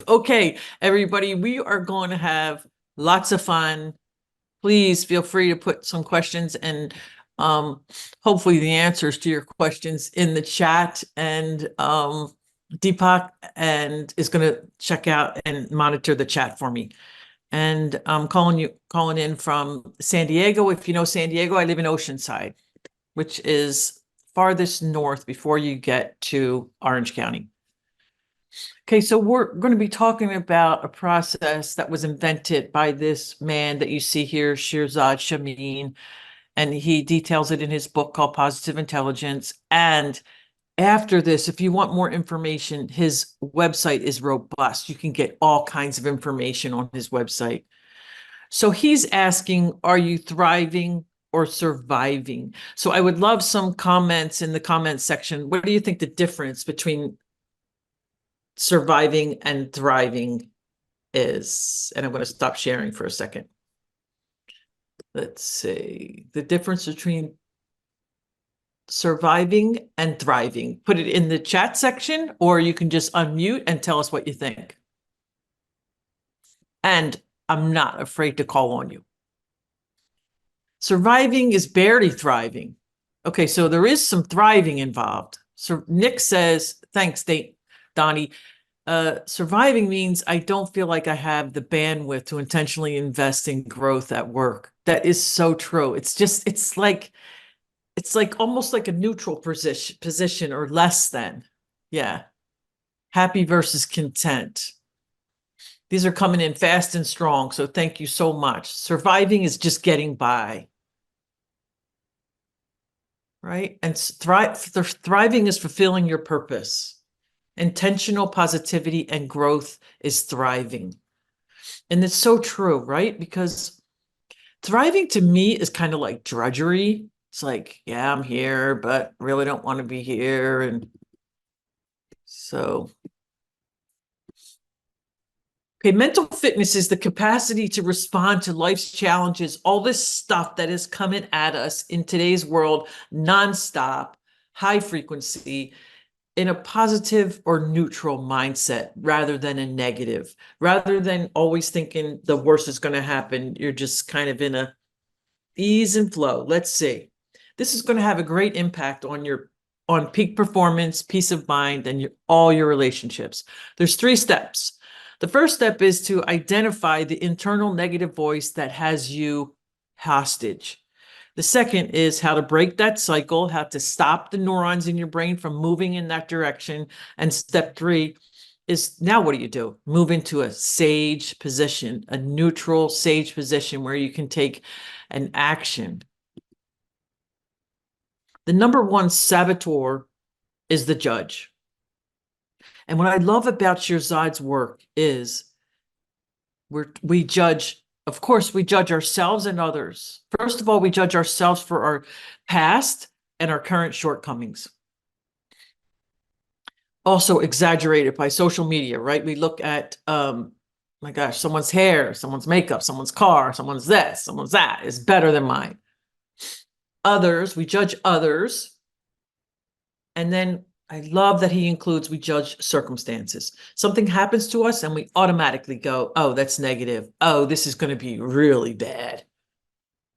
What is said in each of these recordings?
Okay, everybody, we are going to have lots of fun. Please feel free to put some questions and hopefully the answers to your questions in the chat. And Deepak is going to check out and monitor the chat for me. And I'm calling in from San Diego. If you know San Diego, I live in Oceanside, which is farthest north before you get to Orange County. Okay, so we're going to be talking about a process that was invented by this man that you see here, Shirzad Shamin, and he details it in his book called Positive Intelligence. And after this, if you want more information, his website is robust. You can get all kinds of information on his website. So he's asking, are you thriving or surviving? So I would love some comments in the comments section. What do you think the difference between surviving and thriving is? And I'm going to stop sharing for a second. Let's see. The difference between surviving and thriving. Put it in the chat section, or you can just unmute and tell us what you think. And I'm not afraid to call on you. Surviving is barely thriving. Okay, so there is some thriving involved. So Nick says, thanks, Donnie. Surviving means I don't feel like I have the bandwidth to intentionally invest in growth at work. That is so true. It's like almost like a neutral position or less than. Yeah. Happy versus content. These are coming in fast and strong. So thank you so much. Surviving is just getting by. Right? And thriving is fulfilling your purpose. Intentional positivity and growth is thriving. And it's so true, right? Because thriving to me is kind of like drudgery. It's like, yeah, I'm here, but really don't want to be here. And so, okay, mental fitness is the capacity to respond to life's challenges, all this stuff that is coming at us in today's world, nonstop, high frequency, in a positive or neutral mindset rather than a negative. Rather than always thinking the worst is going to happen, you're just kind of in a ease and flow. Let's see. This is going to have a great impact on peak performance, peace of mind, and all your relationships. There's 3 steps. The first step is to identify the internal negative voice that has you hostage. The second is how to break that cycle, how to stop the neurons in your brain from moving in that direction. And step 3 is, now what do? Move into a sage position, a neutral sage position where you can take an action. The number 1 saboteur is the judge. And what I love about Shirzad's work is we judge, of course, we judge ourselves and others. First of all, we judge ourselves for our past and our current shortcomings. Also exaggerated by social media, right? We look at, my gosh, someone's hair, someone's makeup, someone's car, someone's this, someone's that is better than mine. Others, we judge others. And then I love that he includes, we judge circumstances. Something happens to us and we automatically go, oh, that's negative. Oh, this is going to be really bad.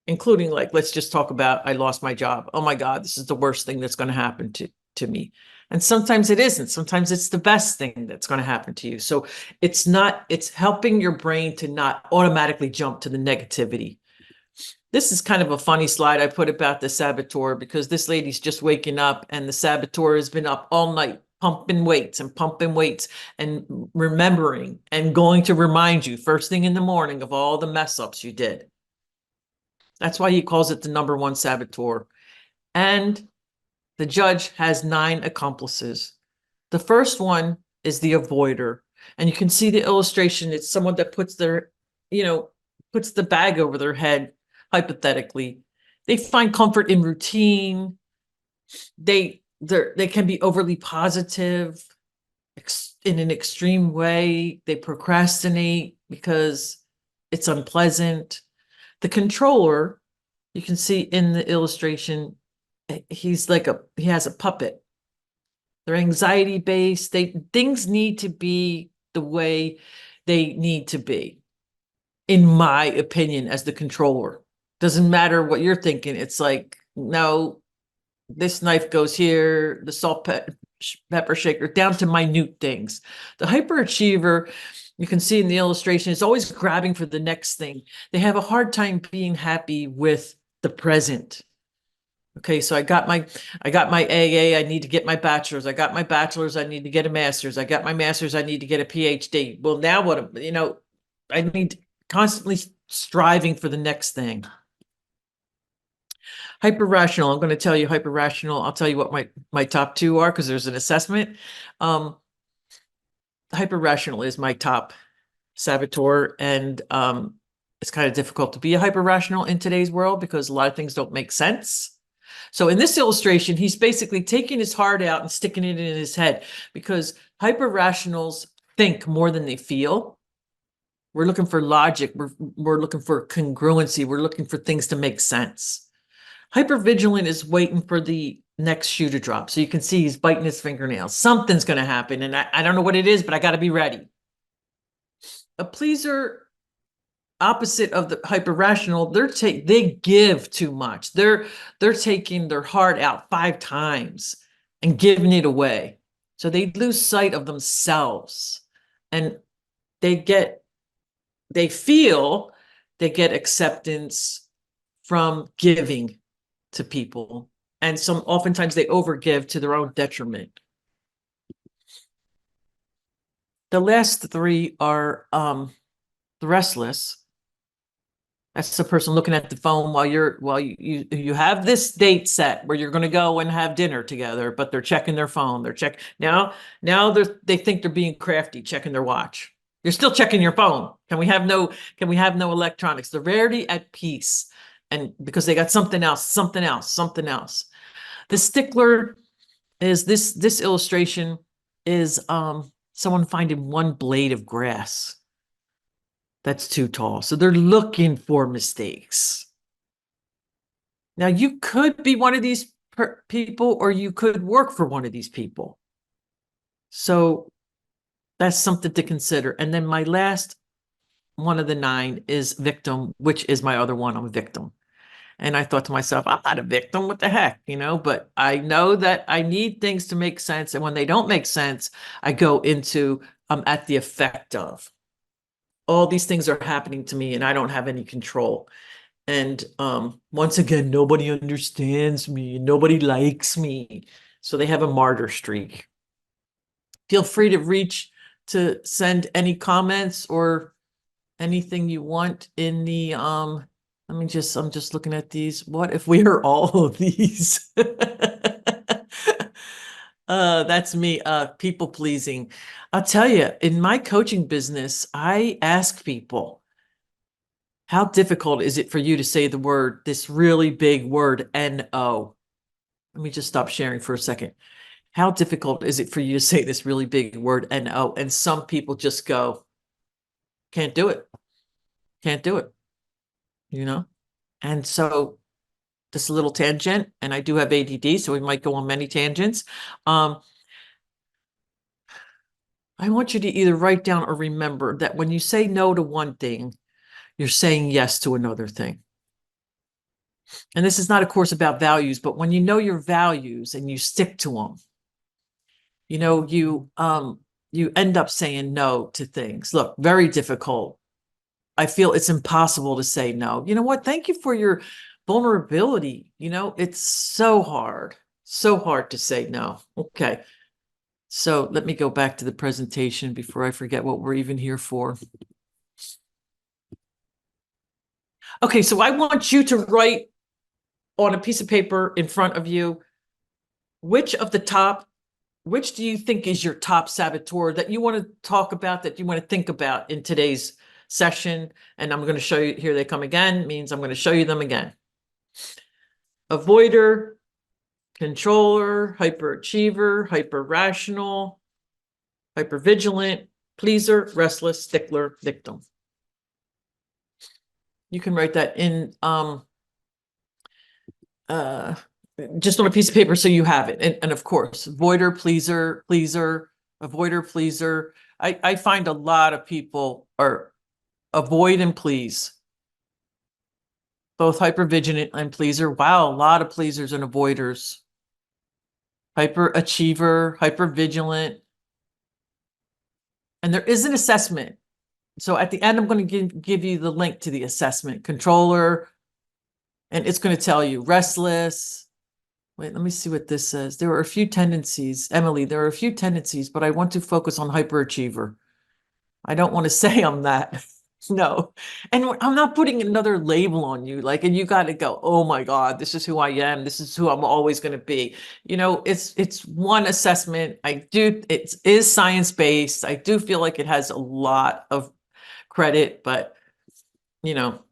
Including, like, let's just talk about, I lost my job. Oh my God, this is the worst thing that's going to happen to me. And sometimes it isn't. Sometimes it's the best thing that's going to happen to you. So it's helping your brain to not automatically jump to the negativity. This is kind of a funny slide I put about the saboteur, because this lady's just waking up and the saboteur has been up all night pumping weights and remembering and going to remind you first thing in the morning of all the mess ups you did. That's why he calls it the number 1 saboteur. And the judge has 9 accomplices. The first one is the avoider. And you can see the illustration. It's someone that puts puts the bag over their head. Hypothetically, they find comfort in routine. They can be overly positive in an extreme way. They procrastinate because it's unpleasant. The controller, you can see in the illustration, he has a puppet. They're anxiety based. Things need to be the way they need to be, in my opinion, as the controller. Doesn't matter what you're thinking. It's like, no, this knife goes here, the pepper shaker, down to minute things. The hyperachiever, you can see in the illustration, is always grabbing for the next thing. They have a hard time being happy with the present. Okay, so I got my AA, I need to get my bachelor's. I got my bachelor's, I need to get a master's. I got my master's, I need to get a PhD. Well, now what, I need constantly striving for the next thing. Hyper-rational, I'm going to tell you hyper-rational. I'll tell you what my top two are, because there's an assessment. Hyper-rational is my top saboteur, and it's kind of difficult to be a hyper-rational in today's world because a lot of things don't make sense. So in this illustration, he's basically taking his heart out and sticking it in his head, because hyper-rationals think more than they feel. We're looking for logic. We're looking for congruency. We're looking for things to make sense. Hypervigilant is waiting for the next shoe to drop. So you can see he's biting his fingernails. Something's going to happen, and I don't know what it is, but I got to be ready. A pleaser, opposite of the hyper-rational, they give too much. They're taking their heart out 5 times and giving it away. So they lose sight of themselves, and they get acceptance from giving to people, and oftentimes they overgive to their own detriment. The last 3 are the restless. That's the person looking at the phone while you have this date set where you're going to go and have dinner together, but they're checking their phone. Now they think they're being crafty, checking their watch. You're still checking your phone. Can we have no electronics? They're rarely at peace, and because they got something else. The stickler is this illustration is someone finding one blade of grass that's too tall. So they're looking for mistakes. Now, you could be one of these people, or you could work for one of these people. So that's something to consider. And then my last one of the 9 is victim, which is my other one. I'm a victim. And I thought to myself, I'm not a victim. What the heck, But I know that I need things to make sense. And when they don't make sense, I go into at the effect of. All these things are happening to me and I don't have any control. And once again, nobody understands me. Nobody likes me. So they have a martyr streak. Feel free to send any comments or anything you want in the, I'm just looking at these. What if we are all of these? That's me, people pleasing. I'll tell you, in my coaching business, I ask people, how difficult is it for you to say this really big word, N-O? Let me just stop sharing for a second. How difficult is it for you to say this really big word, N-O? And some people just go, can't do it. Can't do it. And so this little tangent, and I do have ADD, so we might go on many tangents. I want you to either write down or remember that when you say no to one thing, you're saying yes to another thing. And this is not a course about values, but when you know your values and you stick to them, you end up saying no to things. Look, very difficult. I feel it's impossible to say no. You know what? Thank you for your vulnerability. It's so hard to say no. Okay. So let me go back to the presentation before I forget what we're even here for. Okay, so I want you to write on a piece of paper in front of you, which do you think is your top saboteur that you want to talk about, that you want to think about in today's session? And I'm going to show you, here they come again, means I'm going to show you them again. Avoider, controller, hyperachiever, hyper-rational, hypervigilant, pleaser, restless, stickler, victim. You can write that in just on a piece of paper so you have it. And of course, avoider, pleaser, avoider, pleaser. I find a lot of people are avoid and please, both hypervigilant and pleaser. Wow, a lot of pleasers and avoiders. Hyperachiever, hypervigilant. And there is an assessment. So at the end, I'm going to give you the link to the assessment. Controller, and it's going to tell you restless. Wait, let me see what this says. There are a few tendencies. Emily, there are a few tendencies, but I want to focus on hyperachiever. I don't want to say I'm that. No. And I'm not putting another label on you. Like, and you got to go, oh my God, this is who I am. This is who I'm always going to be. You know, it's one assessment. It is science-based. I do feel like it has a lot of credit, but you know.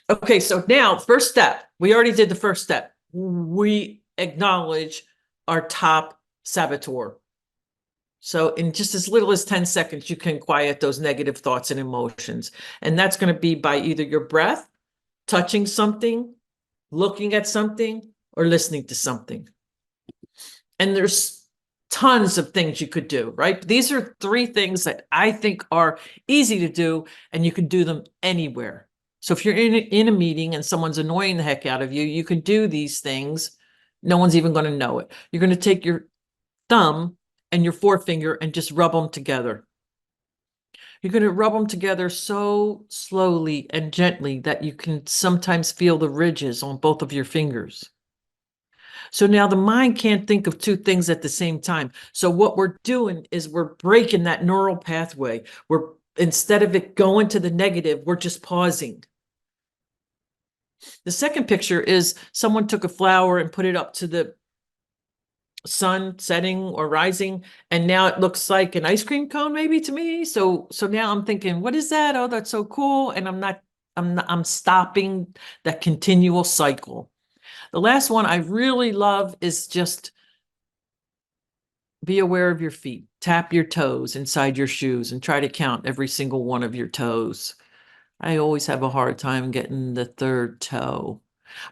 Okay, so now first step. We already did the first step. We acknowledge our top saboteur. So in just as little as 10 seconds, you can quiet those negative thoughts and emotions. And that's going to be by either your breath, touching something, looking at something, or listening to something. And there's tons of things you could do, right? These are 3 things that I think are easy to do, and you can do them anywhere. So if you're in a meeting and someone's annoying the heck out of you, you can do these things. No one's even going to know it. You're going to take your thumb and your forefinger and just rub them together. You're going to rub them together so slowly and gently that you can sometimes feel the ridges on both of your fingers. So now the mind can't think of 2 things at the same time. So what we're doing is we're breaking that neural pathway. Instead of it going to the negative, we're just pausing. The second picture is someone took a flower and put it up to the sun setting or rising, and now it looks like an ice cream cone maybe to me. So now I'm thinking, what is that? Oh, that's so cool. And I'm stopping that continual cycle. The last one I really love is just be aware of your feet. Tap your toes inside your shoes and try to count every single one of your toes. I always have a hard time getting the 3rd toe.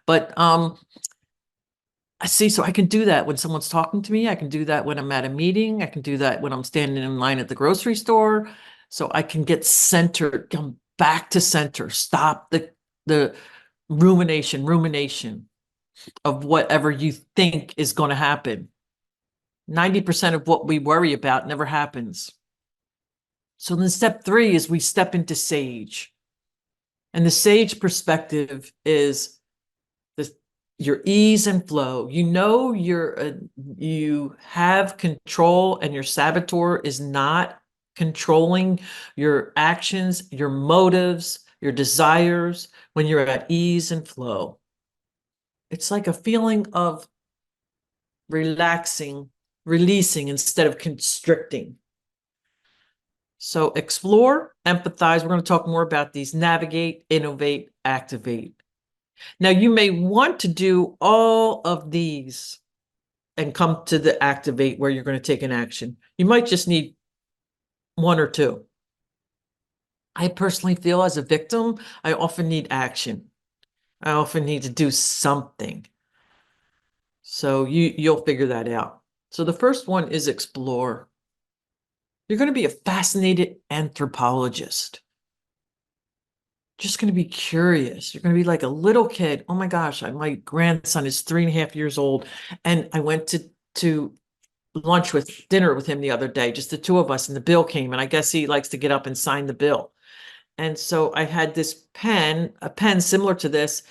But I see, so I can do that when someone's talking to me. I can do that when I'm at a meeting. I can do that when I'm standing in line at the grocery store. So I can get centered, come back to center, stop the rumination of whatever you think is going to happen. 90% of what we worry about never happens. So then step 3 is we step into sage. And the sage perspective is your ease and flow. You know you have control, and your saboteur is not controlling your actions, your motives, your desires when you're at ease and flow. It's like a feeling of relaxing, releasing instead of constricting. So explore, empathize. We're going to talk more about these. Navigate, innovate, activate. Now, you may want to do all of these and come to the activate where you're going to take an action. You might just need 1 or 2. I personally feel as a victim, I often need action. I often need to do something. So you'll figure that out. So the first one is explore. You're going to be a fascinated anthropologist. Just going to be curious. You're going to be like a little kid. Oh my gosh, my grandson is 3.5 years old. And I went to dinner with him the other day, just the 2 of us, and the bill came. And I guess he likes to get up and sign the bill. And so I had this a pen similar to this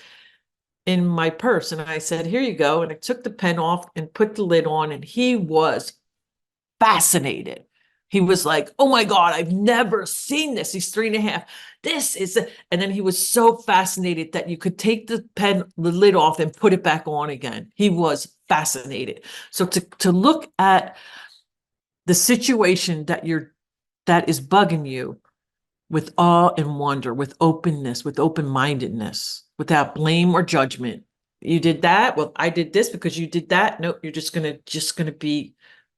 in my purse. And I said, here you go. And I took the pen off and put the lid on, and he was fascinated. He was like, oh my God, I've never seen this. He's 3.5. This is, and then he was so fascinated that you could take the lid off and put it back on again. He was fascinated. So to look at the situation that is bugging you with awe and wonder, with openness, with open-mindedness, without blame or judgment. You did that? Well, I did this because you did that. No, you're just gonna be,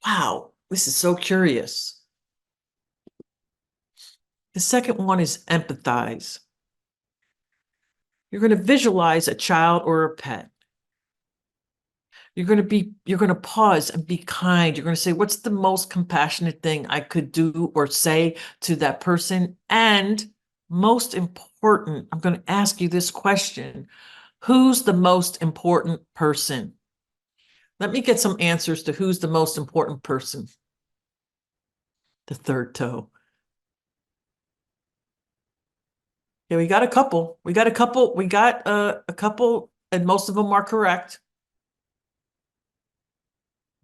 wow, this is so curious. The second one is empathize. You're going to visualize a child or a pet. You're going to pause and be kind. You're going to say, what's the most compassionate thing I could do or say to that person? And most important, I'm going to ask you this question. Who's the most important person? Let me get some answers to who's the most important person. The third toe. Yeah, we got a couple. We got a couple. We got a couple, and most of them are correct.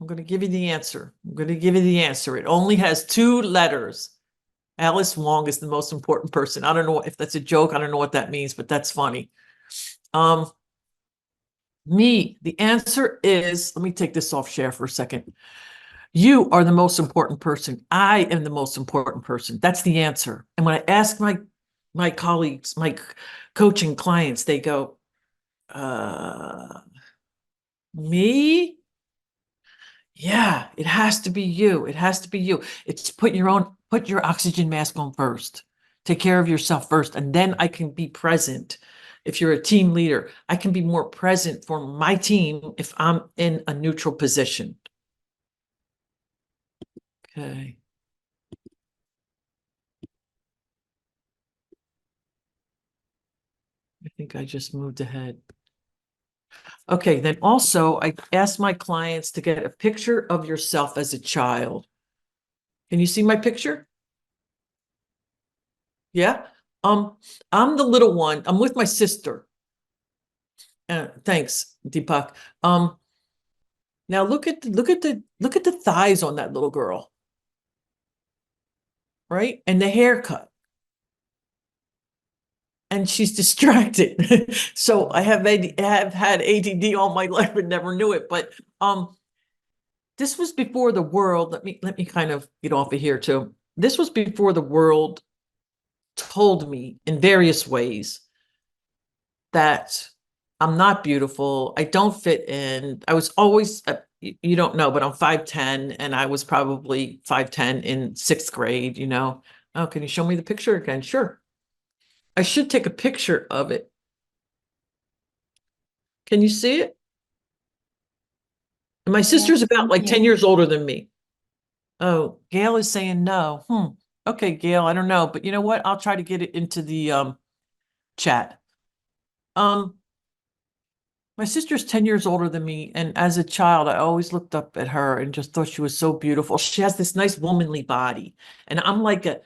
I'm going to give you the answer. I'm going to give you the answer. It only has 2 letters. Alice Wong is the most important person. I don't know if that's a joke. I don't know what that means, but that's funny. The answer is, let me take this off share for a second. You are the most important person. I am the most important person. That's the answer. And when I ask my colleagues, my coaching clients, they go, me? Yeah, it has to be you. It has to be you. It's put your oxygen mask on first. Take care of yourself first, and then I can be present. If you're a team leader, I can be more present for my team if I'm in a neutral position. Okay. I think I just moved ahead. Okay, then also I asked my clients to get a picture of yourself as a child. Can you see my picture? Yeah. I'm the little one. I'm with my sister. Thanks, Deepak. Now look at the thighs on that little girl, right? And the haircut. And she's distracted. So I have had ADD all my life and never knew it. But this was before the world. Let me kind of get off of here too. This was before the world told me in various ways that I'm not beautiful. I don't fit in. I was always, you don't know, but I'm 5'10", and I was probably 5'10" in 6th grade, you know. Oh, can you show me the picture again? Sure. I should take a picture of it. Can you see it? And my sister's about like 10 years older than me. Oh, Gail is saying no. Okay, Gail, I don't know, but you know what? I'll try to get it into the chat. My sister's 10 years older than me, and as a child, I always looked up at her and just thought she was so beautiful. She has this nice womanly body, and I'm like a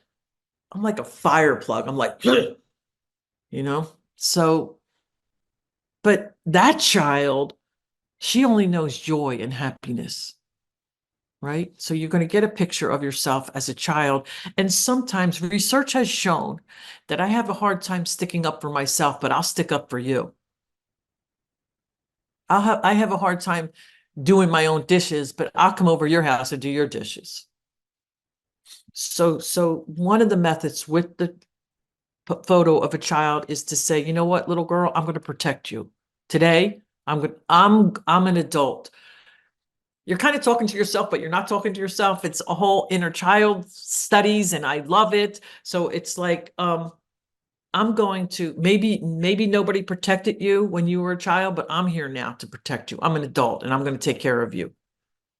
fire plug. I'm like, you know. So, but that child, she only knows joy and happiness, right? So you're going to get a picture of yourself as a child, and sometimes research has shown that I have a hard time sticking up for myself, but I'll stick up for you. I have a hard time doing my own dishes, but I'll come over your house and do your dishes. So one of the methods with the photo of a child is to say, you know what, little girl, I'm going to protect you. Today, I'm an adult. You're kind of talking to yourself, but you're not talking to yourself. It's a whole inner child studies, and I love it. So it's like, I'm going to, maybe nobody protected you when you were a child, but I'm here now to protect you. I'm an adult, and I'm going to take care of you.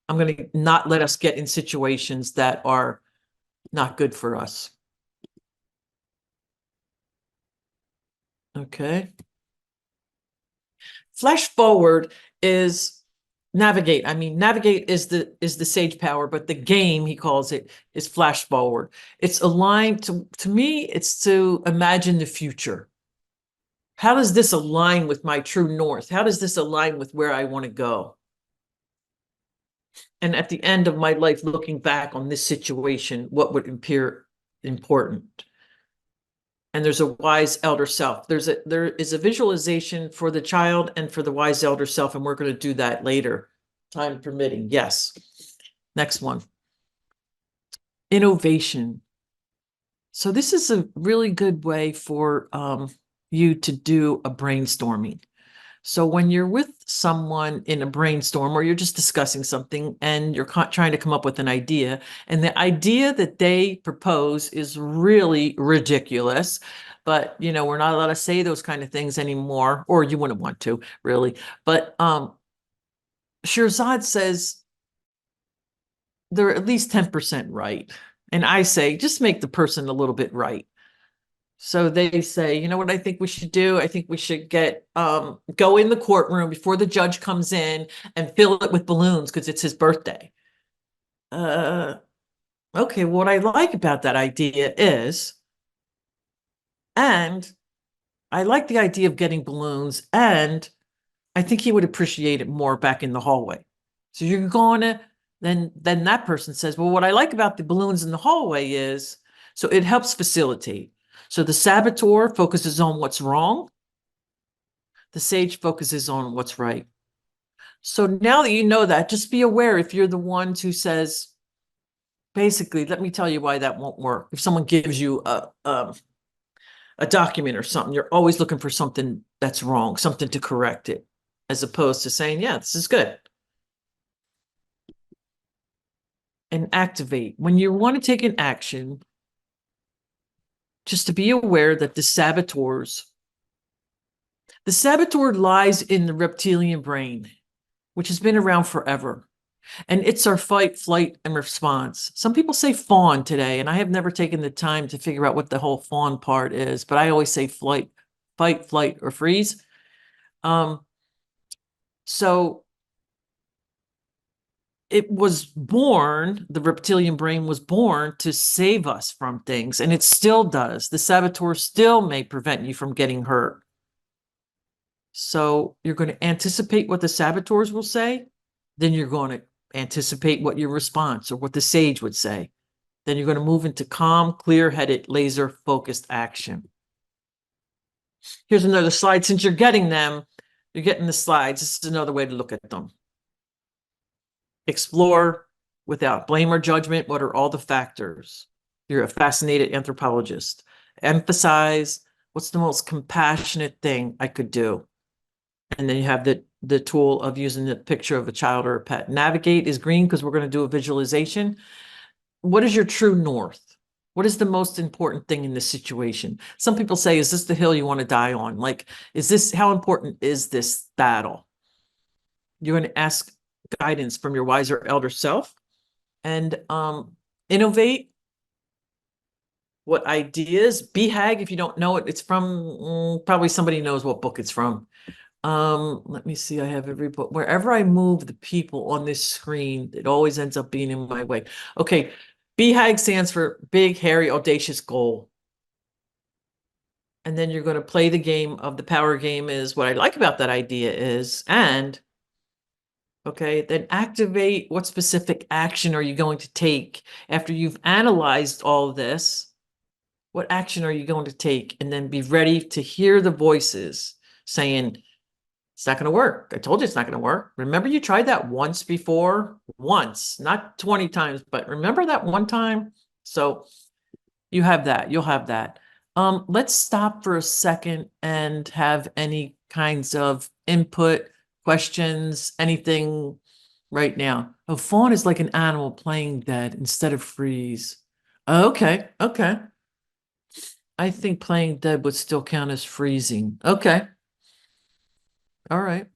I'm going to not let us get in situations that are not good for us. Okay. Flash forward is navigate. I mean, navigate is the sage power, but the game, he calls it, is flash forward. It's aligned to me, it's to imagine the future. How does this align with my true north? How does this align with where I want to go? And at the end of my life, looking back on this situation, what would appear important? And there's a wise elder self. There is a visualization for the child and for the wise elder self, and we're going to do that later, time permitting. Yes. Next one. Innovation. So this is a really good way for you to do a brainstorming. So when you're with someone in a brainstorm, or you're just discussing something and you're trying to come up with an idea, and the idea that they propose is really ridiculous, but you know, we're not allowed to say those kind of things anymore, or you wouldn't want to really, but Shirzad says they're at least 10% right. And I say, just make the person a little bit right. So they say, you know what I think we should do? I think we should go in the courtroom before the judge comes in and fill it with balloons because it's his birthday. Okay, what I like about that idea is, and I like the idea of getting balloons, and I think he would appreciate it more back in the hallway. So you're going to, then that person says, well, what I like about the balloons in the hallway is, so it helps facilitate. So the saboteur focuses on what's wrong. The sage focuses on what's right. So now that you know that, just be aware if you're the one who says, basically, let me tell you why that won't work. If someone gives you a document or something, you're always looking for something that's wrong, something to correct it, as opposed to saying, yeah, this is good. And activate. When you want to take an action, just to be aware that the saboteur lies in the reptilian brain, which has been around forever. And it's our fight, flight, and response. Some people say fawn today, and I have never taken the time to figure out what the whole fawn part is, but I always say fight, flight, or freeze. So it was born, the reptilian brain was born to save us from things, and it still does. The saboteur still may prevent you from getting hurt. So you're going to anticipate what the saboteurs will say, then you're going to anticipate what your response or what the sage would say. Then you're going to move into calm, clear-headed, laser-focused action. Here's another slide. Since you're getting them, you're getting the slides. This is another way to look at them. Explore without blame or judgment. What are all the factors? You're a fascinated anthropologist. Emphasize what's the most compassionate thing I could do. And then you have the tool of using the picture of a child or a pet. Navigate is green because we're going to do a visualization. What is your true north? What is the most important thing in this situation? Some people say, is this the hill you want to die on? Like, how important is this battle? You're going to ask guidance from your wiser elder self and innovate. What ideas? BHAG, if you don't know it, it's from, probably somebody knows what book it's from. Let me see, I have every book. Wherever I move the people on this screen, it always ends up being in my way. Okay, BHAG stands for big, hairy, audacious goal. And then you're going to play the game of the power game is what I like about that idea is, and okay, then activate what specific action are you going to take after you've analyzed all of this? What action are you going to take? And then be ready to hear the voices saying, it's not going to work. I told you it's not going to work. Remember you tried that once before? Once, not 20 times, but remember that one time? So you have that. You'll have that. Let's stop for a second and have any kinds of input, questions, anything right now. Oh, fawn is like an animal playing dead instead of freeze. Okay, okay. I think playing dead would still count as freezing. Okay. All right.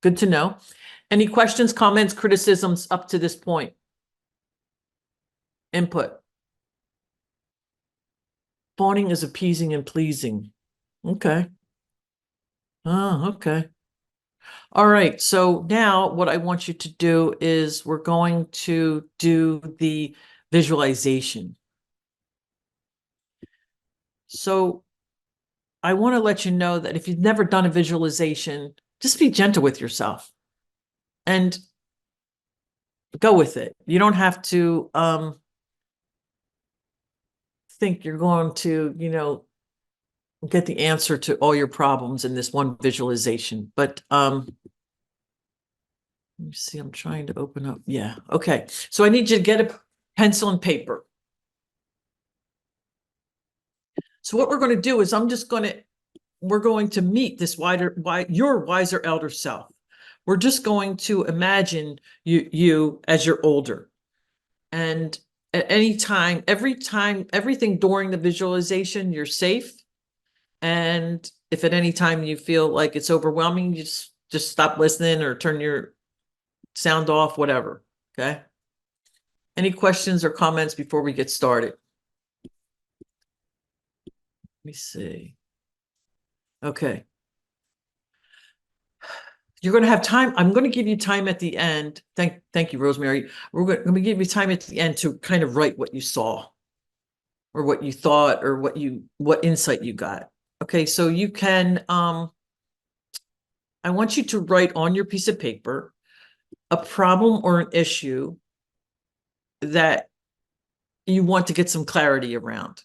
Good to know. Any questions, comments, criticisms up to this point? Input. Fawning is appeasing and pleasing. Okay. Oh, okay. All right. So now what I want you to do is we're going to do the visualization. So I want to let you know that if you've never done a visualization, just be gentle with yourself and go with it. You don't have to think you're going to, get the answer to all your problems in this one visualization. But let me see, I'm trying to open up. Yeah, okay. So I need you to get a pencil and paper. So what we're going to do is we're going to meet this your wiser elder self. We're just going to imagine you as you're older. And at any time, everything during the visualization, you're safe. And if at any time you feel like it's overwhelming, you just stop listening or turn your sound off, whatever. Okay. Any questions or comments before we get started? Let me see. Okay. You're going to have time. I'm going to give you time at the end. Thank you, Rosemary. We're going to give you time at the end to kind of write what you saw or what you thought or what insight you got. Okay, so you can, I want you to write on your piece of paper a problem or an issue that you want to get some clarity around.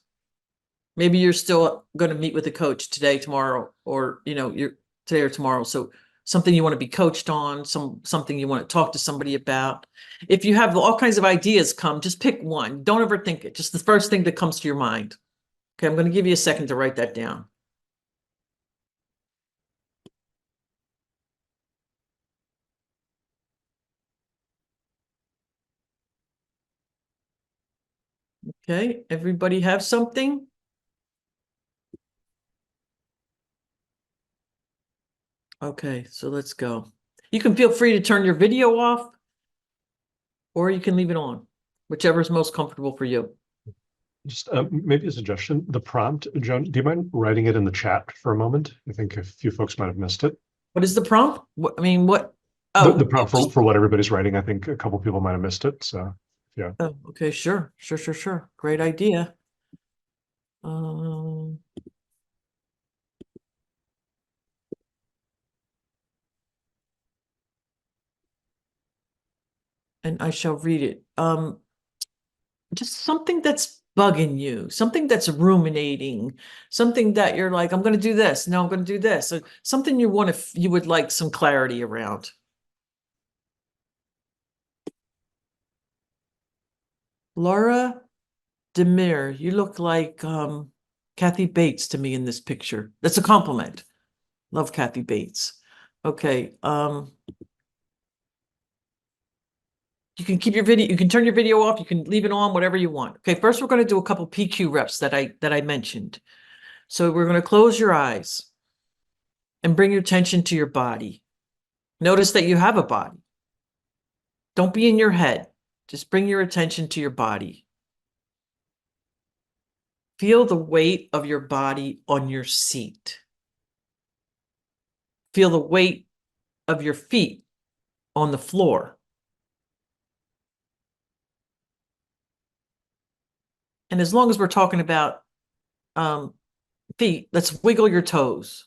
Maybe you're still going to meet with a coach today, tomorrow, or you're today or tomorrow. So something you want to be coached on, something you want to talk to somebody about. If you have all kinds of ideas come, just pick one. Don't overthink it. Just the first thing that comes to your mind. Okay, I'm going to give you a second to write that down. Okay, everybody have something? Okay, so let's go. You can feel free to turn your video off or you can leave it on, whichever is most comfortable for you. Just maybe a suggestion, the prompt, Joan, do you mind writing it in the chat for a moment? I think a few folks might have missed it. What is the prompt? What, I mean, what? The Oh, prompt for what everybody's writing, I think a couple people might have missed it. So, yeah. oh, okay, sure. Great idea. And I shall read it. Just something that's bugging you, something that's ruminating, something that you're like, I'm going to do this. No, I'm going to do this. So something you would like some clarity around. Laura Demir, you look like Kathy Bates to me in this picture. That's a compliment. Love Kathy Bates. Okay. You can keep your video, you can turn your video off, you can leave it on, whatever you want. Okay, first we're going to do a couple PQ reps that I mentioned. So we're going to close your eyes and bring your attention to your body. Notice that you have a body. Don't be in your head. Just bring your attention to your body. Feel the weight of your body on your seat. Feel the weight of your feet on the floor. And as long as we're talking about feet, let's wiggle your toes.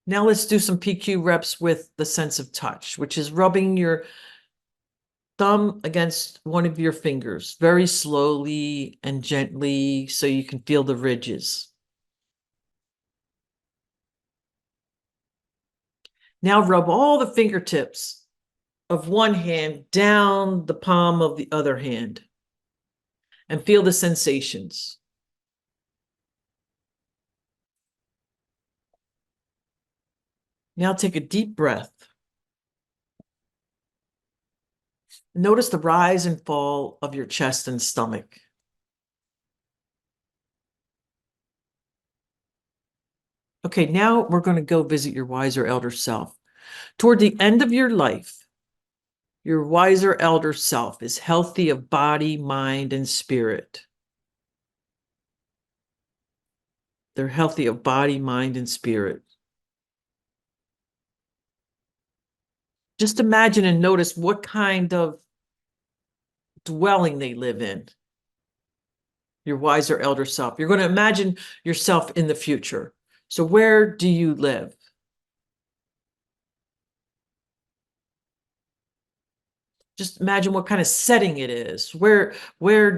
Now let's do some PQ reps with the sense of touch, which is rubbing your thumb against one of your fingers very slowly and gently so you can feel the ridges. Now rub all the fingertips of one hand down the palm of the other hand and feel the sensations. Now take a deep breath. Notice the rise and fall of your chest and stomach. Okay, now we're going to go visit your wiser elder self. Toward the end of your life, your wiser elder self is healthy of body, mind, and spirit. They're healthy of body, mind, and spirit. Just imagine and notice what kind of dwelling they live in. Your wiser elder self. You're going to imagine yourself in the future. So where do you live? Just imagine what kind of setting it is, where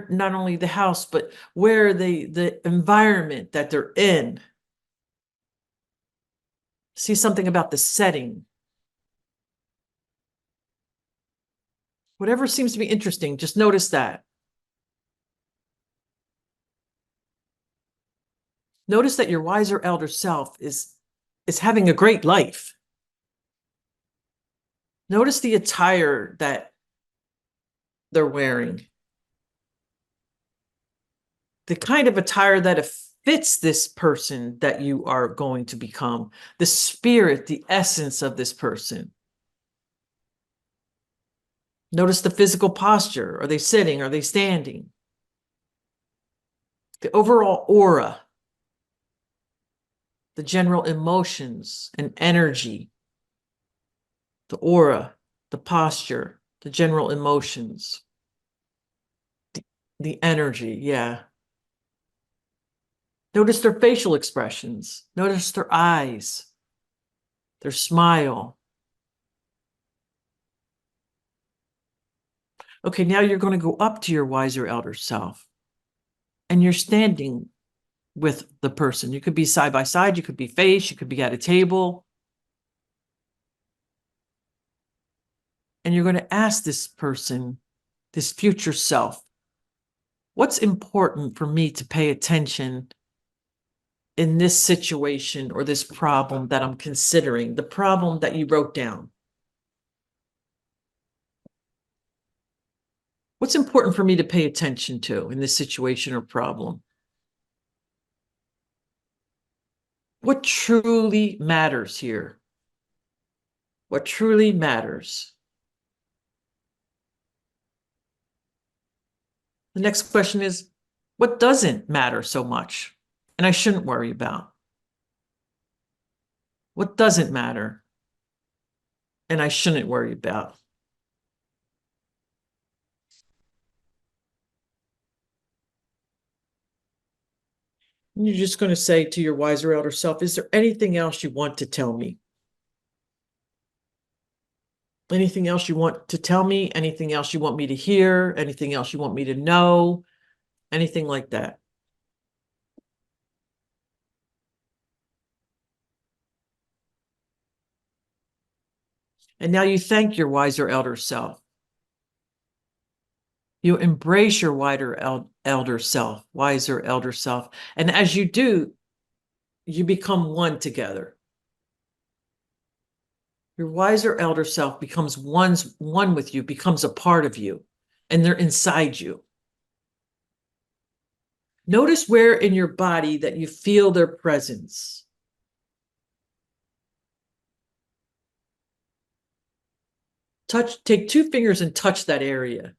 not only the house, but where the environment that they're in. See something about the setting. Whatever seems to be interesting, just notice that. Notice that your wiser elder self is having a great life. Notice the attire that they're wearing. The kind of attire that fits this person that you are going to become, the spirit, the essence of this person. Notice the physical posture. Are they sitting? Are they standing? The overall aura, the general emotions and energy, the aura, the posture, the general emotions, the energy, yeah. Notice their facial expressions. Notice their eyes, their smile. Okay, now you're going to go up to your wiser elder self, and you're standing with the person. You could be side by side, you could be face, you could be at a table. And you're going to ask this person, this future self, what's important for me to pay attention in this situation or this problem that I'm considering, the problem that you wrote down? What's important for me to pay attention to in this situation or problem? What truly matters here? What truly matters? The next question is, what doesn't matter so much and I shouldn't worry about? What doesn't matter and I shouldn't worry about? And you're just going to say to your wiser elder self, is there anything else you want to tell me? Anything else you want to tell me? Anything else you want me to hear? Anything else you want me to know? Anything like that. And now you thank your wiser elder self. You embrace your elder self, wiser elder self. And as you do, you become one together. Your wiser elder self becomes one with you, becomes a part of you, and they're inside you. Notice where in your body that you feel their presence. Take 2 fingers and touch that area.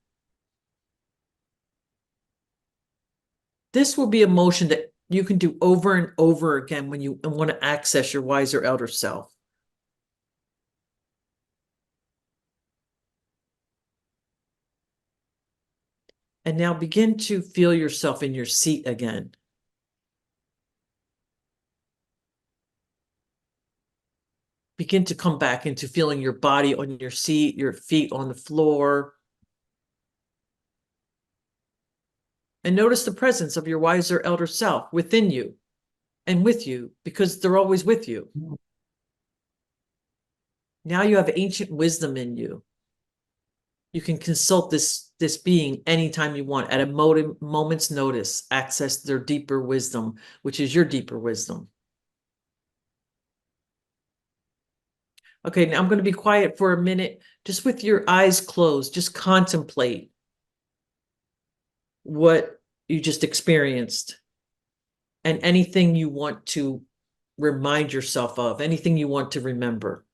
This will be a motion that you can do over and over again when you want to access your wiser elder self. And now begin to feel yourself in your seat again. Begin to come back into feeling your body on your seat, your feet on the floor. And notice the presence of your wiser elder self within you and with you, because they're always with you. Now you have ancient wisdom in you. You can consult this being anytime you want, at a moment's notice, access their deeper wisdom, which is your deeper wisdom. Okay, now I'm going to be quiet for a minute, just with your eyes closed. Just contemplate what you just experienced and anything you want to remind yourself of, anything you want to remember.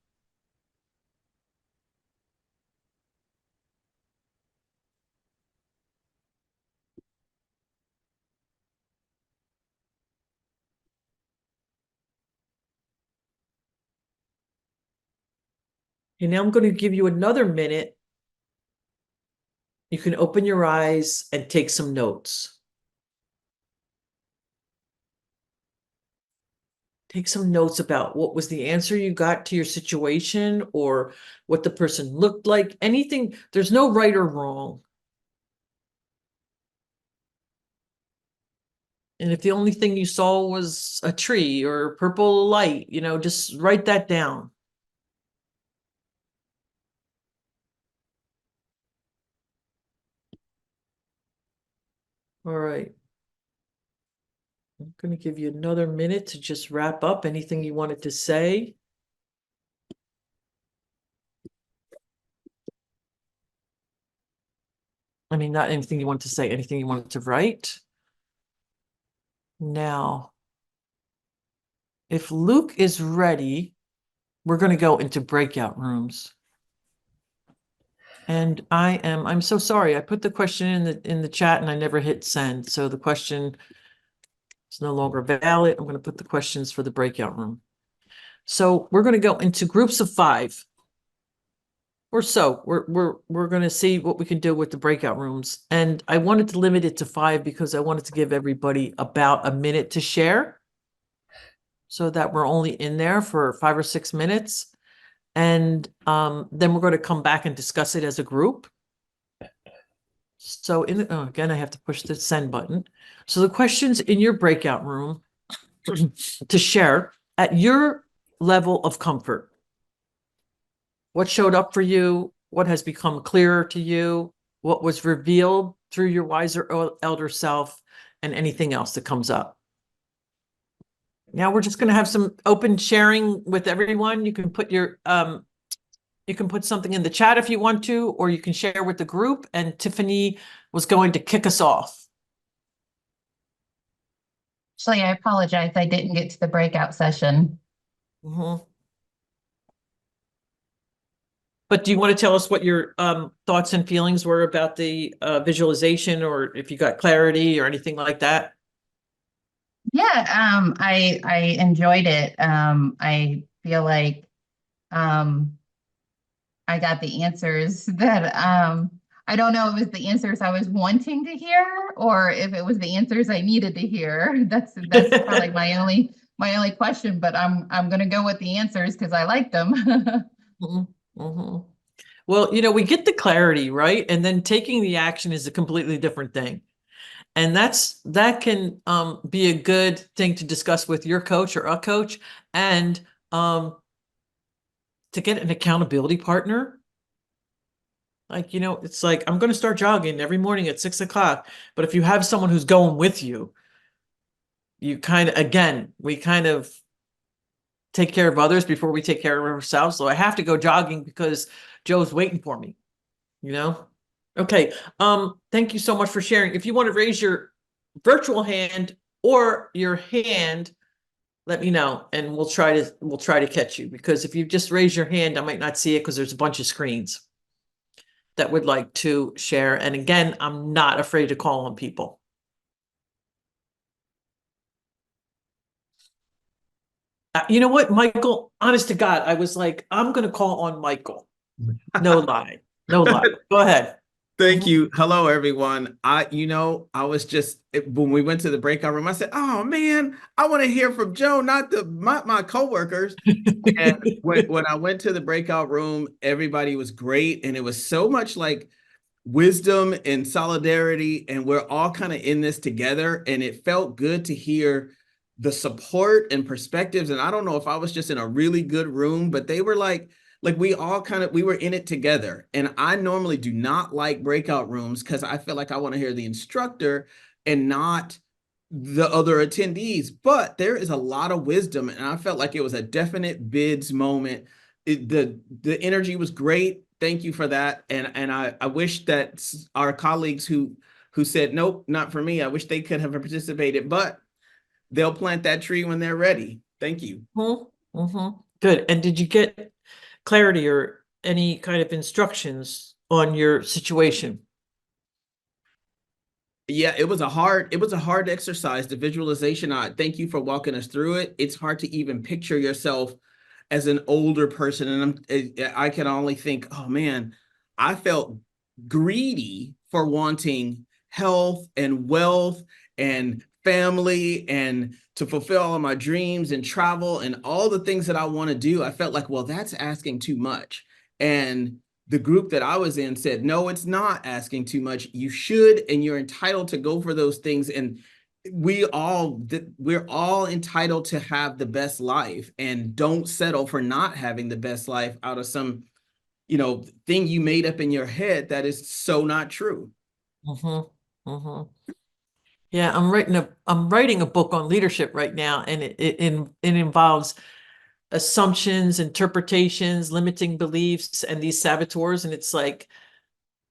And now I'm going to give you another minute. You can open your eyes and take some notes. Take some notes about what was the answer you got to your situation, or what the person looked like, anything. There's no right or wrong. And if the only thing you saw was a tree or purple light, just write that down. All right. I'm going to give you another minute to just wrap up anything you wanted to say. I mean, not anything you want to say, anything you wanted to write. Now, if Luke is ready, we're going to go into breakout rooms. And I'm so sorry. I put the question in the chat and I never hit send. So the question is no longer valid. I'm going to put the questions for the breakout room. So we're going to go into groups of 5 or so. We're going to see what we can do with the breakout rooms. And I wanted to limit it to 5 because I wanted to give everybody about a minute to share, so that we're only in there for 5 or 6 minutes. And then we're going to come back and discuss it as a group. So again, I have to push the send button. So the questions in your breakout room to share at your level of comfort. What showed up for you? What has become clearer to you? What was revealed through your wiser elder self, and anything else that comes up. Now we're just going to have some open sharing with everyone. You can put your you can put something in the chat if you want to, or you can share with the group. And Tiffany was going to kick us off. Actually, I apologize. I didn't get to the breakout session. Mm-hmm. But do you want to tell us what your thoughts and feelings were about the visualization, or if you got clarity or anything like that? Yeah, I enjoyed it. I feel like I got the answers that I don't know if it was the answers I was wanting to hear or if it was the answers I needed to hear. That's probably my only question, but I'm gonna go with the answers because I liked them. Mm-hmm. Mm-hmm. Well, we get the clarity, right? And then taking the action is a completely different thing. And that can be a good thing to discuss with your coach or a coach, and to get an accountability partner. Like, it's like, I'm going to start jogging every morning at 6 o'clock. But if you have someone who's going with you, we kind of take care of others before we take care of ourselves. So I have to go jogging because Joe's waiting for me, Okay. Thank you so much for sharing. If you want to raise your virtual hand or your hand, let me know, and we'll try to catch you, because if you just raise your hand, I might not see it because there's a bunch of screens that would like to share. And again, I'm not afraid to call on people. You know what, Michael? Honest to God, I was like, I'm going to call on Michael. No lie. No lie. Go ahead. Thank you. Hello, everyone. I was just, when we went to the breakout room, I said, oh man, I want to hear from Joan, not my coworkers. And when I went to the breakout room, everybody was great. And it was so much like wisdom and solidarity. And we're all kind of in this together. And it felt good to hear the support and perspectives. And I don't know if I was just in a really good room, but they were like we all we were in it together. And I normally do not like breakout rooms because I feel like I want to hear the instructor and not the other attendees. But there is a lot of wisdom, and I felt like it was a definite bids moment. The energy was great. Thank you for that. And I wish that our colleagues who said, nope, not for me, I wish they could have participated, but they'll plant that tree when they're ready. Thank you. Mm-hmm. Mm-hmm. Good. And did you get clarity or any kind of instructions on your situation? Yeah, it was a hard exercise, the visualization. Thank you for walking us through it. It's hard to even picture yourself as an older person. And I can only think, oh man, I felt greedy for wanting health and wealth and family and to fulfill all of my dreams and travel and all the things that I want to do. I felt like, well, that's asking too much. And the group that I was in said, no, it's not asking too much. You should, and you're entitled to go for those things. And we're all entitled to have the best life, and don't settle for not having the best life out of some, thing you made up in your head that is so not true. Mm-hmm. Mm-hmm. Yeah, I'm writing a book on leadership right now, and it involves assumptions, interpretations, limiting beliefs, and these saboteurs. And it's like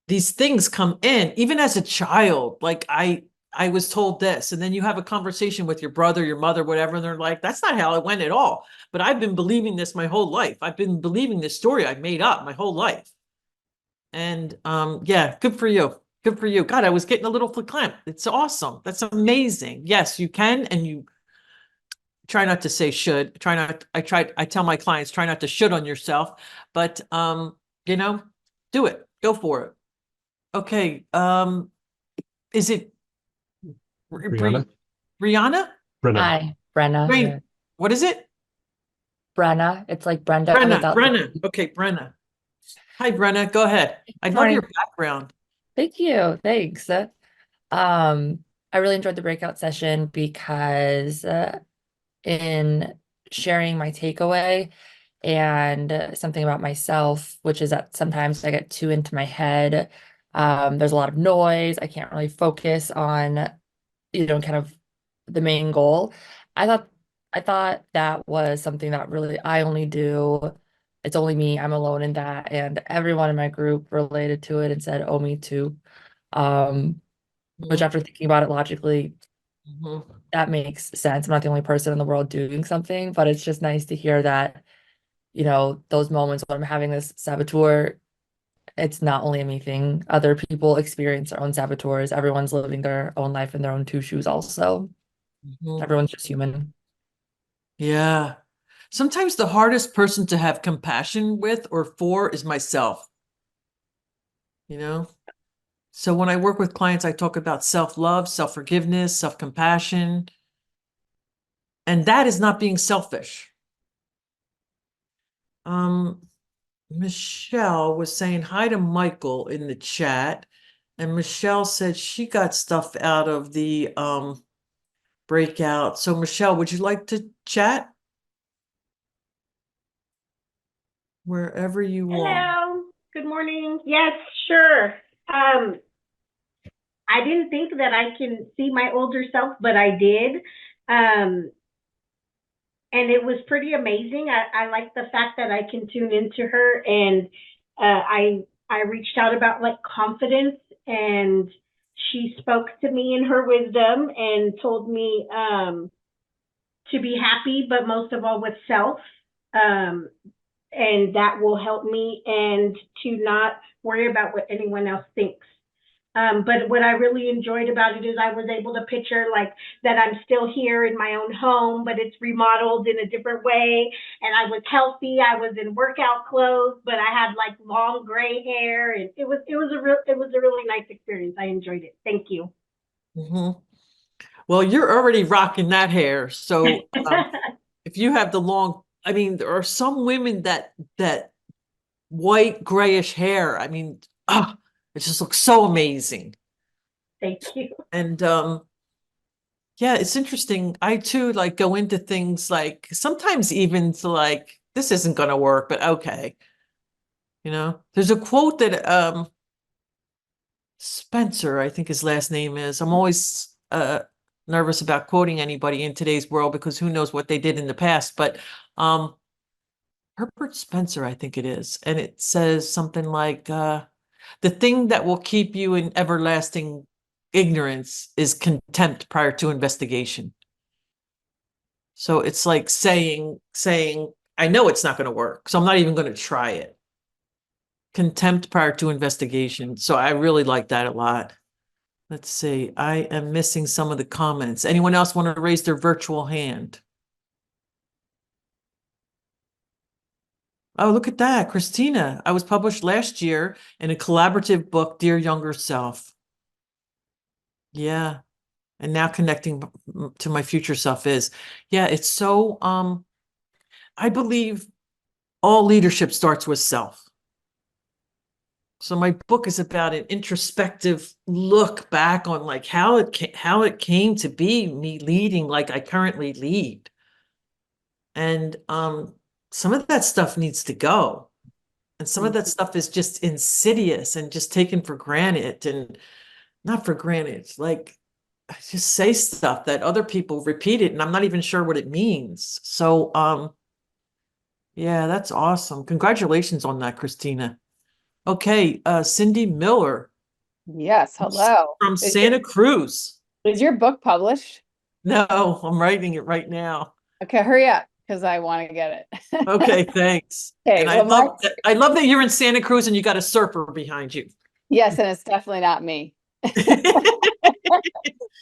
these things come in even as a child. Like I I was told this, and then you have a conversation with your brother, your mother, whatever, and they're like, that's not how it went at all. But I've been believing this my whole life. I've been believing this story I've made up my whole life. And yeah, good for you. Good for you. God, I was getting a little verklempt. It's awesome. That's amazing. Yes, you can, and you try not to say should. I tell my clients, try not to should on yourself, but you know, do it. Go for it. Okay. Is it Brianna? Rihanna? Brenna. Hi, Brenna. Rain. Yeah. What is it? Brenna. It's like Brenda Brenna. without the Brenna. E. Okay, Brenna. Hi, Brenna. Go ahead. I love Morning. your background. Thank you. Thanks. I really enjoyed the breakout session because in sharing my takeaway and something about myself, which is that sometimes I get too into my head. There's a lot of noise. I can't really focus on, kind of the main goal. I thought that was something that really I only do. It's only me. I'm alone in that. And everyone in my group related to it and said, oh, me too. Which after thinking about it logically, that makes sense. I'm not the only person in the world doing something, but it's just nice to hear that, those moments when I'm having this saboteur, it's not only a me thing. Other people experience their own saboteurs. Everyone's living their own life in their own two shoes also. Everyone's just human. Yeah. Sometimes the hardest person to have compassion with or for is myself. So when I work with clients, I talk about self-love, self-forgiveness, self-compassion, and that is not being selfish. Michelle was saying hi to Michael in the chat, and Michelle said she got stuff out of the breakout. So Michelle, would you like to chat? Wherever you want. Hello. Good morning. Yes, sure. I didn't think that I can see my older self, but I did. And it was pretty amazing. I like the fact that I can tune into her, and I reached out about like confidence, and she spoke to me in her wisdom and told me to be happy, but most of all with self. And that will help me, and to not worry about what anyone else thinks. But what I really enjoyed about it is I was able to picture like that I'm still here in my own home, but it's remodeled in a different way. And I was healthy. I was in workout clothes, but I had like long gray hair, and it was a really nice experience. I enjoyed it. Thank you. Well, you're already rocking that hair. So if you have the long, I mean, there are some women that white grayish hair. I mean, it just looks so amazing. Thank you. And yeah, it's interesting. I too like go into things like sometimes even to like, this isn't going to work, but okay. There's a quote that Spencer, I think his last name is. I'm always nervous about quoting anybody in today's world because who knows what they did in the past, but Herbert Spencer, I think it is. And it says something like, the thing that will keep you in everlasting ignorance is contempt prior to investigation. So it's like saying, I know it's not going to work, so I'm not even going to try it. Contempt prior to investigation. So I really like that a lot. Let's see. I am missing some of the comments. Anyone else want to raise their virtual hand? Oh, look at that. Christina, I was published last year in a collaborative book, Dear Younger Self. Yeah. And now connecting to my future self is, yeah, it's so, I believe all leadership starts with self. So my book is about an introspective look back on like how it came to be me leading like I currently lead. And some of that stuff needs to go. And some of that stuff is just insidious and just taken for granted, and not for granted. Like I just say stuff that other people repeat it and I'm not even sure what it means. So yeah, that's awesome. Congratulations on that, Christina. Okay, Cindy Miller. Yes, hello. From Santa Cruz. Is your book published? No, I'm writing it right now. Okay, hurry up, because I want to get it. Okay, thanks. Okay, And well, I love that you're in Santa Cruz and you got a surfer behind you. yes, and it's definitely not me.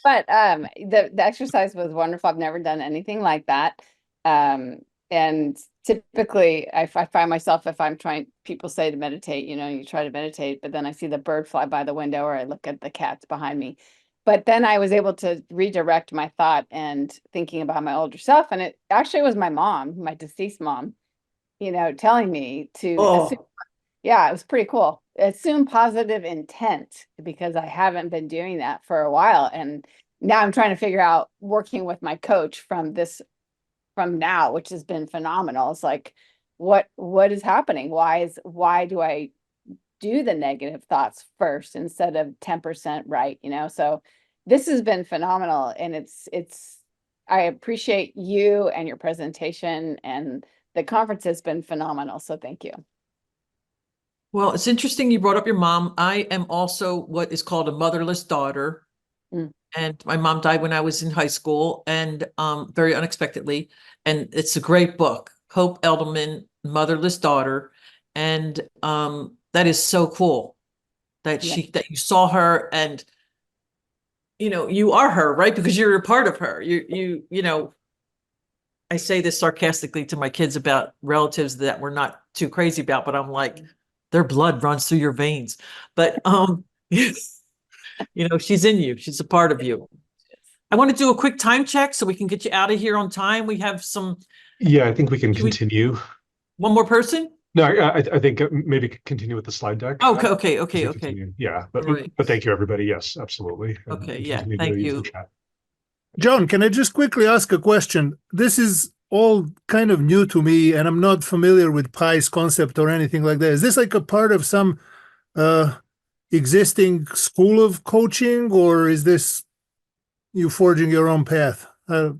But the exercise was wonderful. I've never done anything like that. And typically I find myself, if I'm trying, people say to meditate, you try to meditate, but then I see the bird fly by the window or I look at the cats behind me. But then I was able to redirect my thought and thinking about my older self. And it actually was my mom, my deceased mom, telling me to assume, yeah, it was pretty cool. Assume positive intent, because I haven't been doing that for a while. And now I'm trying to figure out, working with my coach from now, which has been phenomenal. It's like, what is happening? Why do I do the negative thoughts first instead of 10% right? So this has been phenomenal. And I appreciate you and your presentation, and the conference has been phenomenal. So thank you. Well, it's interesting you brought up your mom. I am also what is called a motherless daughter. And my mom died when I was in high school, and very unexpectedly. And it's a great book, Hope Elderman, Motherless Daughter. And that is so cool that that you saw her, and you are her, right? Because you're a part of her. I say this sarcastically to my kids about relatives that we're not too crazy about, but I'm like, their blood runs through your veins. But she's in you. She's a part of you. I want to do a quick time check so we can get you out of here on time. We have some. Yeah, I think we can continue. One more person? No, I think maybe continue with the slide deck. Okay. Yeah, but Right. but thank you, everybody. Yes, absolutely. Okay, And yeah, continue to thank use you. the chat. Joan, can I just quickly ask a question? This is all kind of new to me, and I'm not familiar with Pi's concept or anything like that. Is this like a part of some existing school of coaching, or is this you forging your own path? As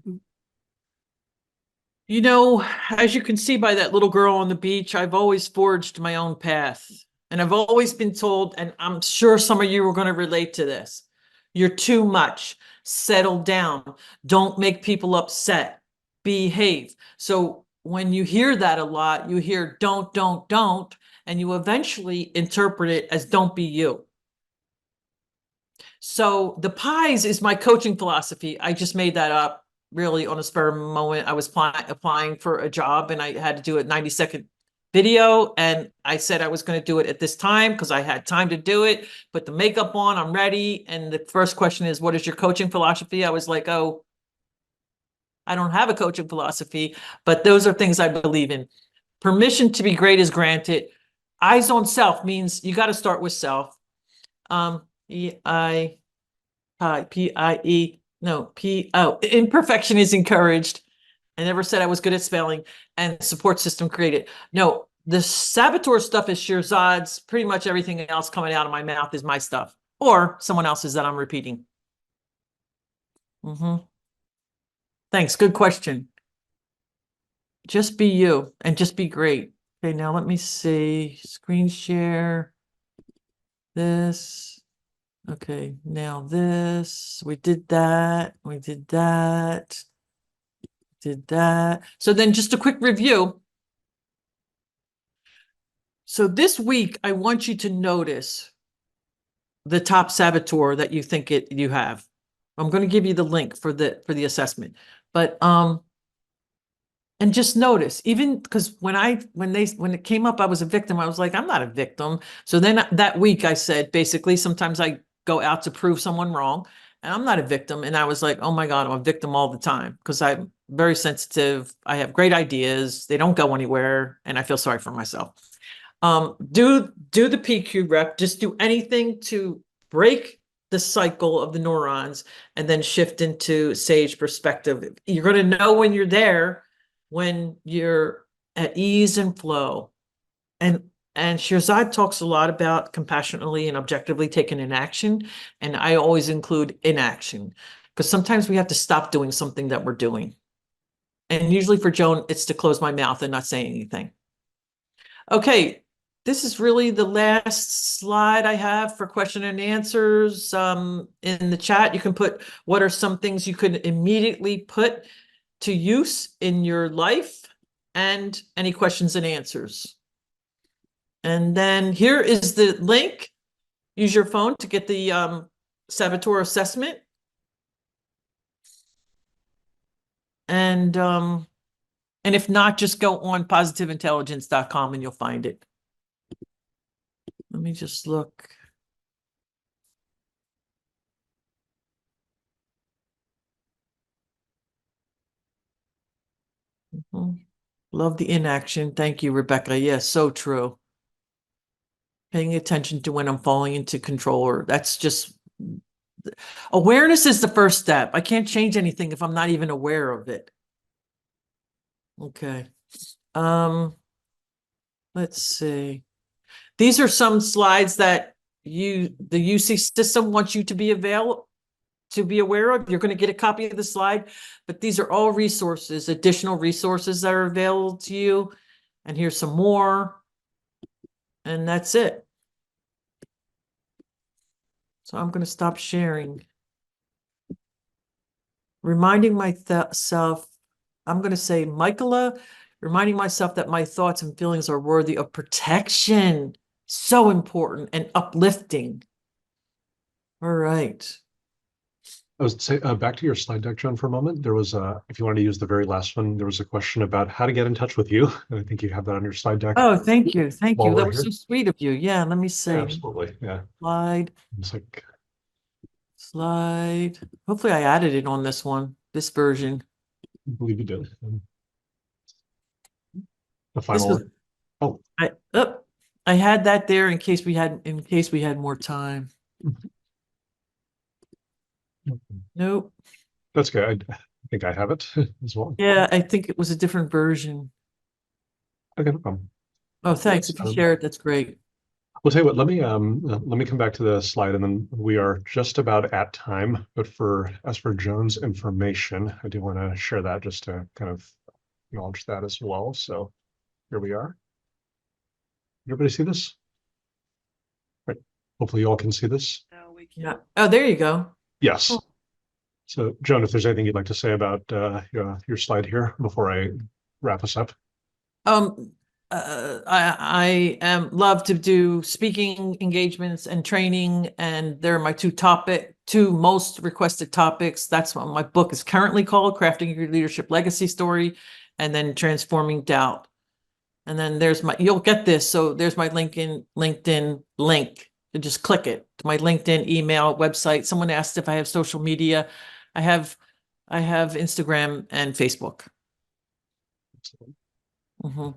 you can see by that little girl on the beach, I've always forged my own path. And I've always been told, and I'm sure some of you are going to relate to this, you're too much. Settle down. Don't make people upset. Behave. So when you hear that a lot, you hear don't, and you eventually interpret it as don't be you. So the pies is my coaching philosophy. I just made that up really on a spur of a moment. I was applying for a job and I had to do a 90-second video. And I said I was going to do it at this time because I had time to do it, put the makeup on, I'm ready. And the first question is, what is your coaching philosophy? I was like, oh, I don't have a coaching philosophy, but those are things I believe in. Permission to be great is granted. Eyes on self means you got to start with self. Imperfection is encouraged. I never said I was good at spelling, and support system created. No, the saboteur stuff is Shirzad's. Pretty much everything else coming out of my mouth is my stuff, or someone else's that I'm repeating. Thanks. Good question. Just be you and just be great. Okay, now let me see. Screen share. This. Okay, now this. We did that. We did that. Did that. So then just a quick review. So this week, I want you to notice the top saboteur that you think you have. I'm going to give you the link for the assessment, but and just notice, even because when it came up, I was a victim. I was like, I'm not a victim. So then that week I said, basically, sometimes I go out to prove someone wrong, and I'm not a victim. And I was like, oh my God, I'm a victim all the time because I'm very sensitive. I have great ideas. They don't go anywhere, and I feel sorry for myself. Do the PQ rep. Just do anything to break the cycle of the neurons and then shift into sage perspective. You're going to know when you're there, when you're at ease and flow. And Shirzad talks a lot about compassionately and objectively taking an action. And I always include inaction because sometimes we have to stop doing something that we're doing. And usually for Joan, it's to close my mouth and not say anything. Okay. this is really the last slide I have for question and answers. In the chat, you can put what are some things you could immediately put to use in your life and any questions and answers. And then here is the link. Use your phone to get the Saboteur assessment. And if not, just go on positiveintelligence.com and you'll find it. Let me just look. Love the inaction. Thank you, Rebecca. Yes, so true. Paying attention to when I'm falling into control. That's just awareness is the first step. I can't change anything if I'm not even aware of it. Okay. Let's see. These are some slides that the UC system wants you to be aware of. You're going to get a copy of the slide, but these are all resources, additional resources that are available to you. And here's some more. And that's it. So I'm going to stop sharing. Reminding myself, I'm going to say, Michaela, reminding myself that my thoughts and feelings are worthy of protection. So important and uplifting. All right. I was say back to your slide deck, Joan, for a moment. There was if you wanted to use the very last one, there was a question about how to get in touch with you. And I think you have that on your slide deck. Oh, thank you. Thank While you. That we're was here. so sweet of you. Yeah, let me see. Yeah, absolutely. Yeah. Slide. It's like, Hopefully I added it on this one, this version. I believe you did. The This final was, one. Oh, I had that there in case we had more time. Nope. that's good. I think I have it as well. Yeah, I think it was a different version. Okay, no problem. Oh, thanks. If you share it, that's great. We'll tell you what, let me come back to the slide, and then we are just about at time. But as for Joan's information, I do want to share that just to kind of acknowledge that as well. So here we are. Everybody see this? Right. Hopefully you all can see this. Yeah. Oh, there you go. Yes. Oh. So Joan, if there's anything you'd like to say about your slide here before I wrap us up. I love to do speaking engagements and training, and they're my two most requested topics. That's what my book is currently called, Crafting Your Leadership Legacy Story, and then Transforming Doubt. And then you'll get this. So there's my LinkedIn link. You just click it to my LinkedIn email website. Someone asked if I have social media. I have Instagram and Facebook. Excellent. Mm-hmm.